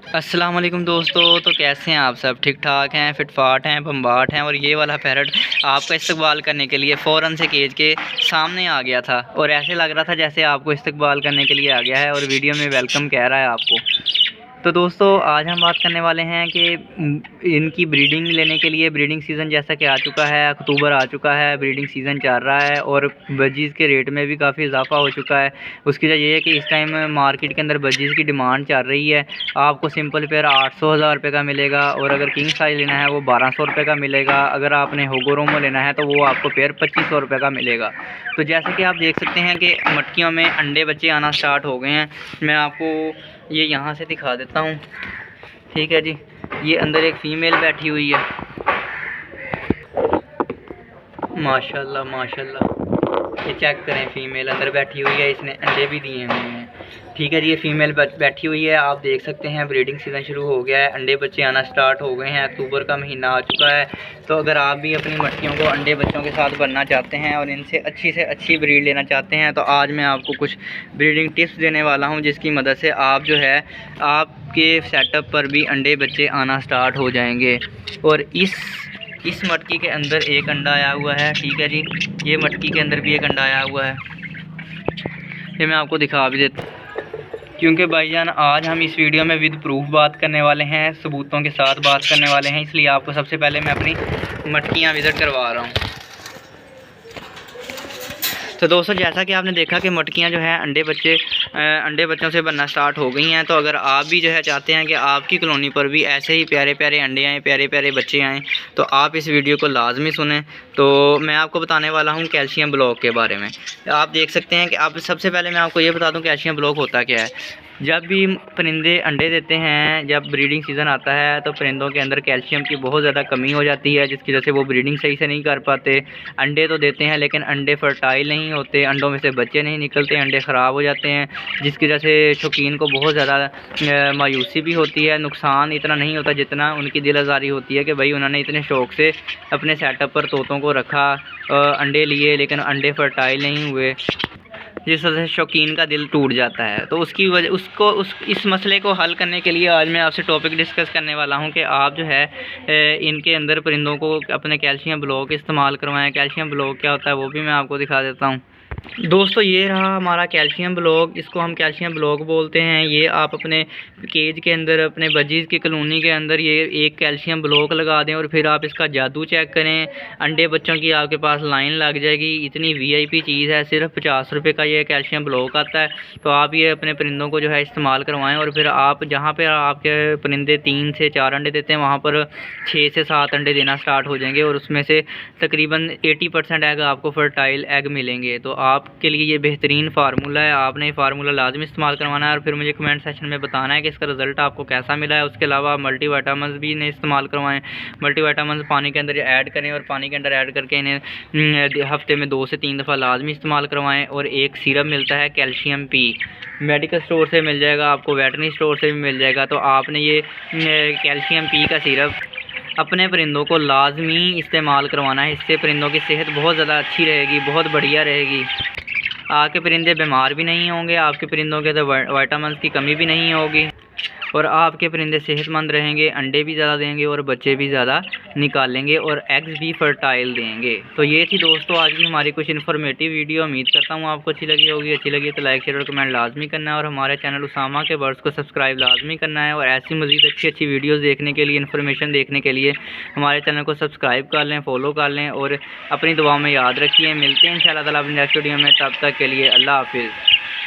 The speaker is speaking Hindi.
अस्सलाम वालेकुम दोस्तों। तो कैसे हैं आप सब? ठीक ठाक हैं, फिटफाट हैं, बम्बाट हैं। और ये वाला पैरट आपका इस्तकबाल करने के लिए फ़ौरन से केज के सामने आ गया था और ऐसे लग रहा था जैसे आपको इस्तकबाल करने के लिए आ गया है और वीडियो में वेलकम कह रहा है आपको। तो दोस्तों आज हम बात करने वाले हैं कि इनकी ब्रीडिंग लेने के लिए ब्रीडिंग सीज़न जैसा कि आ चुका है, अक्टूबर आ चुका है, ब्रीडिंग सीज़न चल रहा है और बजीज़ के रेट में भी काफ़ी इजाफा हो चुका है। उसकी वजह ये है कि इस टाइम मार्केट के अंदर बजीज़ की डिमांड चल रही है। आपको सिंपल पेयर 800,000 रुपये का मिलेगा और अगर किंग साइज़ लेना है वो 1200 रुपये का मिलेगा। अगर आपने होगोरोमो लेना है तो वो आपको पेयर 2500 रुपये का मिलेगा। तो जैसे कि आप देख सकते हैं कि मटकियों में अंडे बच्चे आना स्टार्ट हो गए हैं। मैं आपको ये यहाँ से दिखा देता हूँ, ठीक है जी। ये अंदर एक फ़ीमेल बैठी हुई है, माशाल्लाह माशाल्लाह। ये चेक करें, फ़ीमेल अंदर बैठी हुई है, इसने अंडे भी दिए हुए हैं, ठीक है जी। ये फ़ीमेल बैठी हुई है, आप देख सकते हैं ब्रीडिंग सीज़न शुरू हो गया है, अंडे बच्चे आना स्टार्ट हो गए हैं, अक्टूबर का महीना आ चुका है। तो अगर आप भी अपनी मटकियों को अंडे बच्चों के साथ बनना चाहते हैं और इनसे अच्छी ब्रीड लेना चाहते हैं तो आज मैं आपको कुछ ब्रीडिंग टिप्स देने वाला हूं, जिसकी मदद से आप जो है आपके सेटअप पर भी अंडे बच्चे आना स्टार्ट हो जाएंगे। और इस मटकी के अंदर एक अंडा आया हुआ है, ठीक है जी। ये मटकी के अंदर भी एक अंडा आया हुआ है, ये मैं आपको दिखा भी देता हूँ। क्योंकि भाईजान आज हम इस वीडियो में विद प्रूफ बात करने वाले हैं, सबूतों के साथ बात करने वाले हैं, इसलिए आपको सबसे पहले मैं अपनी मटकियाँ विज़िट करवा रहा हूँ। तो दोस्तों जैसा कि आपने देखा कि मटकियाँ जो है अंडे बच्चों से बनना स्टार्ट हो गई हैं। तो अगर आप भी जो है चाहते हैं कि आपकी कॉलोनी पर भी ऐसे ही प्यारे प्यारे अंडे आएँ, प्यारे प्यारे बच्चे आएँ, तो आप इस वीडियो को लाजमी सुनें। तो मैं आपको बताने वाला हूँ कैल्शियम ब्लॉक के बारे में। आप देख सकते हैं कि आप सबसे पहले मैं आपको ये बता दूँ कैल्शियम ब्लॉक होता क्या है। जब भी परिंदे अंडे देते हैं, जब ब्रीडिंग सीज़न आता है तो परिंदों के अंदर कैल्शियम की बहुत ज़्यादा कमी हो जाती है, जिसकी वजह से वो ब्रीडिंग सही से नहीं कर पाते। अंडे तो देते हैं लेकिन अंडे फर्टाइल नहीं होते, अंडों में से बच्चे नहीं निकलते, अंडे ख़राब हो जाते हैं, जिसकी वजह से शौकीन को बहुत ज़्यादा मायूसी भी होती है। नुकसान इतना नहीं होता जितना उनकी दिल आज़ारी होती है कि भाई उन्होंने इतने शौक़ से अपने सेटअप पर तोतों को रखा, अंडे लिए लेकिन अंडे फर्टाइल नहीं हुए, जिस वजह से शौकीन का दिल टूट जाता है। तो उसकी वजह इस मसले को हल करने के लिए आज मैं आपसे टॉपिक डिस्कस करने वाला हूं कि आप जो है इनके अंदर परिंदों को अपने कैल्शियम ब्लॉक इस्तेमाल करवाएं। कैल्शियम ब्लॉक क्या होता है वो भी मैं आपको दिखा देता हूं। दोस्तों ये रहा हमारा कैल्शियम ब्लॉक, इसको हम कैल्शियम ब्लॉक बोलते हैं। ये आप अपने केज के अंदर, अपने बजीज़ की कॉलोनी के अंदर ये एक कैल्शियम ब्लॉक लगा दें और फिर आप इसका जादू चेक करें, अंडे बच्चों की आपके पास लाइन लग जाएगी। इतनी VIP चीज़ है, सिर्फ 50 रुपये का ये कैल्शियम ब्लॉक आता है। तो आप ये अपने परिंदों को जो है इस्तेमाल करवाएँ और फिर आप जहाँ पर आपके परिंदे 3 से 4 अंडे देते हैं वहाँ पर 6 से 7 अंडे देना स्टार्ट हो जाएंगे और उसमें से तकरीबन 80% एग आपको फर्टाइल एग मिलेंगे। तो आपके लिए ये बेहतरीन फार्मूला है, आपने ये फार्मूला लाजमी इस्तेमाल करवाना है और फिर मुझे कमेंट सेक्शन में बताना है कि इसका रिज़ल्ट आपको कैसा मिला है। उसके अलावा आप मल्टीविटामिन्स भी इन्हें इस्तेमाल करवाएं। मल्टीविटामिन्स पानी के अंदर ऐड करें और पानी के अंदर ऐड करके इन्हें हफ्ते में 2 से 3 दफ़ा लाजमी इस्तेमाल करवाएं। और एक सिरप मिलता है कैल्शियम पी, मेडिकल स्टोर से मिल जाएगा, आपको वेटरनरी स्टोर से भी मिल जाएगा। तो आपने ये कैल्शियम पी का सिरप अपने परिंदों को लाजमी इस्तेमाल करवाना है। इससे परिंदों की सेहत बहुत ज़्यादा अच्छी रहेगी, बहुत बढ़िया रहेगी। आपके परिंदे बीमार भी नहीं होंगे, आपके परिंदों के अंदर विटामिन्स की कमी भी नहीं होगी और आपके परिंदे सेहतमंद रहेंगे, अंडे भी ज़्यादा देंगे और बच्चे भी ज़्यादा निकालेंगे और एग्स भी फर्टाइल देंगे। तो ये थी दोस्तों आज की हमारी कुछ इन्फॉर्मेटिव वीडियो। उम्मीद करता हूँ आपको अच्छी लगी होगी। अच्छी लगी तो लाइक शेयर और कमेंट लाजमी करना है और हमारे चैनल उसामा के वर्ड्स को सब्सक्राइब लाजमी करना है। और ऐसी मज़ीद अच्छी वीडियोज़ देखने के लिए, इन्फॉर्मेशन देखने के लिए हमारे चैनल को सब्सक्राइब कर लें, फॉलो कर लें और अपनी दुआओं में याद रखिए। मिलते हैं इंशाअल्लाह ताला अपनी नेक्स्ट वीडियो में, तब तक के लिए अल्लाह हाफिज़।